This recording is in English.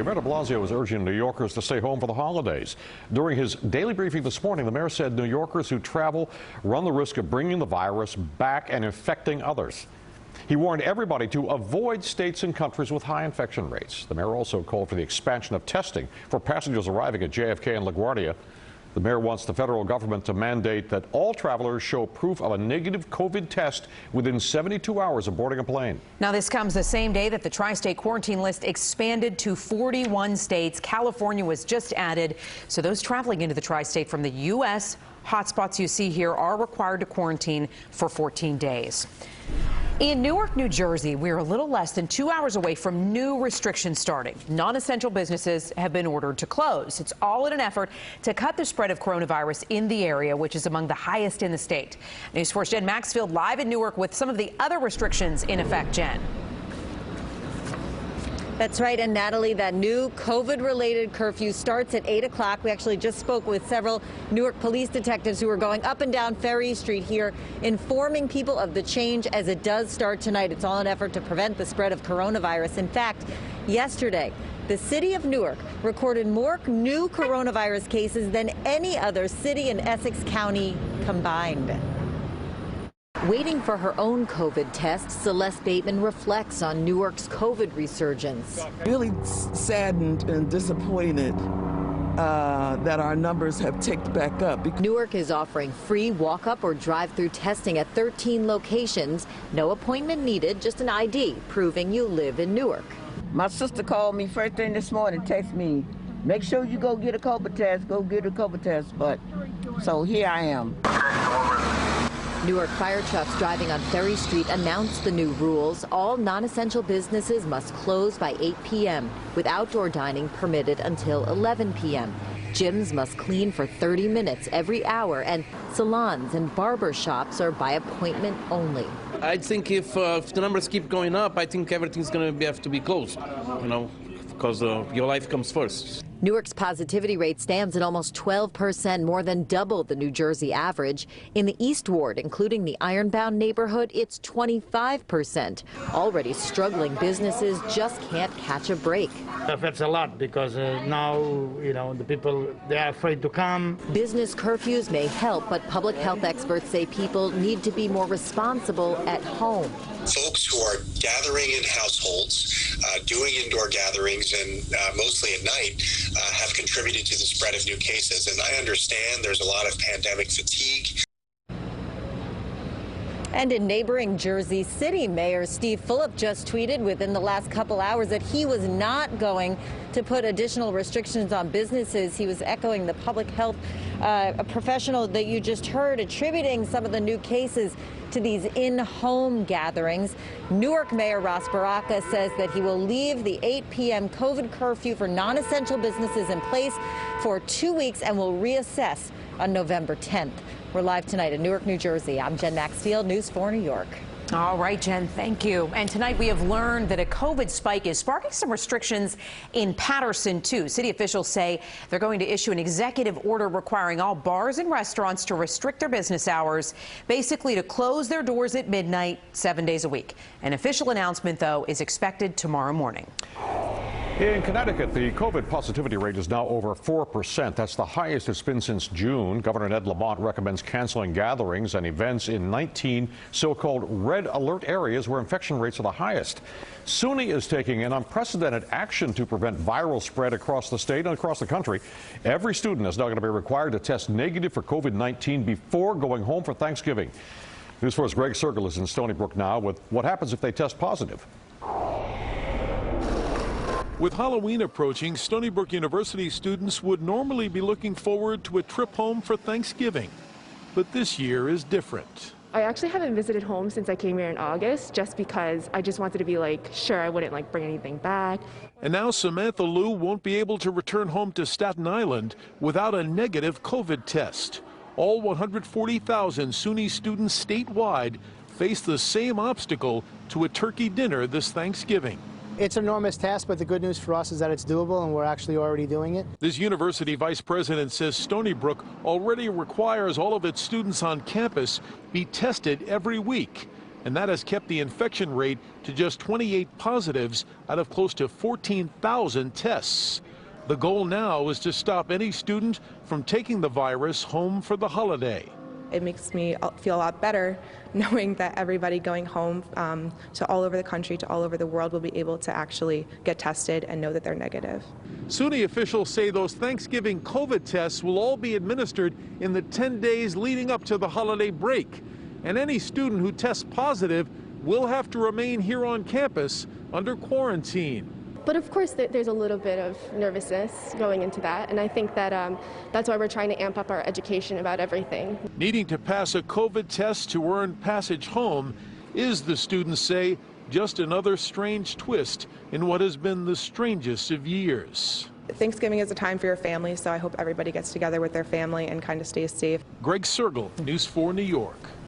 Mayor de Blasio is urging New Yorkers to stay home for the holidays. During his daily briefing this morning, the mayor said New Yorkers who travel run the risk of bringing the virus back and infecting others. He warned everybody to avoid states and countries with high infection rates. The mayor also called for the expansion of testing for passengers arriving at JFK and LaGuardia. The mayor wants the federal government to mandate that all travelers show proof of a negative COVID test within 72 hours of boarding a plane. Now, this comes the same day that the tri-state quarantine list expanded to 41 states. California was just added. So those traveling into the tri-state from the U.S., hotspots you see here are required to quarantine for 14 days. In Newark, New Jersey, we're a little less than 2 hours away from new restrictions starting. Non-essential businesses have been ordered to close. It's all in an effort to cut the spread of coronavirus in the area, which is among the highest in the state. News 4's Jen Maxfield live in Newark with some of the other restrictions in effect. Jen. That's right. And Natalie, that new COVID-related curfew starts at 8 o'clock. We actually just spoke with several Newark police detectives who are going up and down Ferry Street here, informing people of the change as it does start tonight. It's all an effort to prevent the spread of coronavirus. In fact, yesterday, the city of Newark recorded more new coronavirus cases than any other city in Essex County combined. Waiting for her own COVID test, Celeste Bateman reflects on Newark's COVID resurgence. Really saddened and disappointed that our numbers have ticked back up. Newark is offering free walk-up or drive-through testing at 13 locations. No appointment needed, just an ID proving you live in Newark. My sister called me first thing this morning, text me, make sure you go get a COVID test, go get a COVID test. But so here I am. Newark fire trucks driving on Ferry Street announced the new rules. All non-essential businesses must close by 8 p.m. with outdoor dining permitted until 11 p.m. Gyms must clean for 30 minutes every hour, and salons and barber shops are by appointment only. I think if the numbers keep going up, I think everything's going to have to be closed, because your life comes first. Newark's positivity rate stands at almost 12%, more than double the New Jersey average. In the East Ward, including the Ironbound neighborhood, it's 25%. Already struggling businesses just can't catch a break. It affects a lot because now, the people, they are afraid to come. Business curfews may help, but public health experts say people need to be more responsible at home. Folks who are gathering in households, doing indoor gatherings, and mostly at night, have contributed to the spread of new cases. And I understand there's a lot of pandemic fatigue. And in neighboring Jersey City, Mayor Steve Fulop just tweeted within the last couple hours that he was not going to put additional restrictions on businesses. He was echoing the public health professional that you just heard, attributing some of the new cases to these in-home gatherings. Newark Mayor Ross Baraka says that he will leave the 8 p.m. COVID curfew for non-essential businesses in place for 2 weeks and will reassess on November 10th. We're live tonight in Newark, New Jersey. I'm Jen Maxfield, News 4 New York. All right, Jen, thank you. And tonight we have learned that a COVID spike is sparking some restrictions in Paterson, too. City officials say they're going to issue an executive order requiring all bars and restaurants to restrict their business hours, basically to close their doors at midnight 7 days a week. An official announcement, though, is expected tomorrow morning. In Connecticut, the COVID positivity rate is now over 4%. That's the highest it's been since June. Governor Ned Lamont recommends canceling gatherings and events in 19 so-called red alert areas where infection rates are the highest. SUNY is taking an unprecedented action to prevent viral spread across the state and across the country. Every student is now going to be required to test negative for COVID-19 before going home for Thanksgiving. News 4's Greg Circle is in Stony Brook now with what happens if they test positive. With Halloween approaching, Stony Brook University students would normally be looking forward to a trip home for Thanksgiving. But this year is different. I actually haven't visited home since I came here in August, just because I just wanted to be sure I wouldn't bring anything back. And now Samantha Liu won't be able to return home to Staten Island without a negative COVID test. All 140,000 SUNY students statewide face the same obstacle to a turkey dinner this Thanksgiving. It's an enormous task, but the good news for us is that it's doable, and we're actually already doing it. This university vice president says Stony Brook already requires all of its students on campus be tested every week. and that has kept the infection rate to just 28 positives out of close to 14,000 tests. The goal now is to stop any student from taking the virus home for the holiday. It makes me feel a lot better knowing that everybody going home to all over the country, to all over the world, will be able to actually get tested and know that they're negative. SUNY officials say those Thanksgiving COVID tests will all be administered in the 10 days leading up to the holiday break. And any student who tests positive will have to remain here on campus under quarantine. But of course, there's a little bit of nervousness going into that, and I think that that's why we're trying to amp up our education about everything. Needing to pass a COVID test to earn passage home is, the students say, just another strange twist in what has been the strangest of years. Thanksgiving is a time for your family, so I hope everybody gets together with their family and kind of stays safe. Greg Sergel, News 4 New York.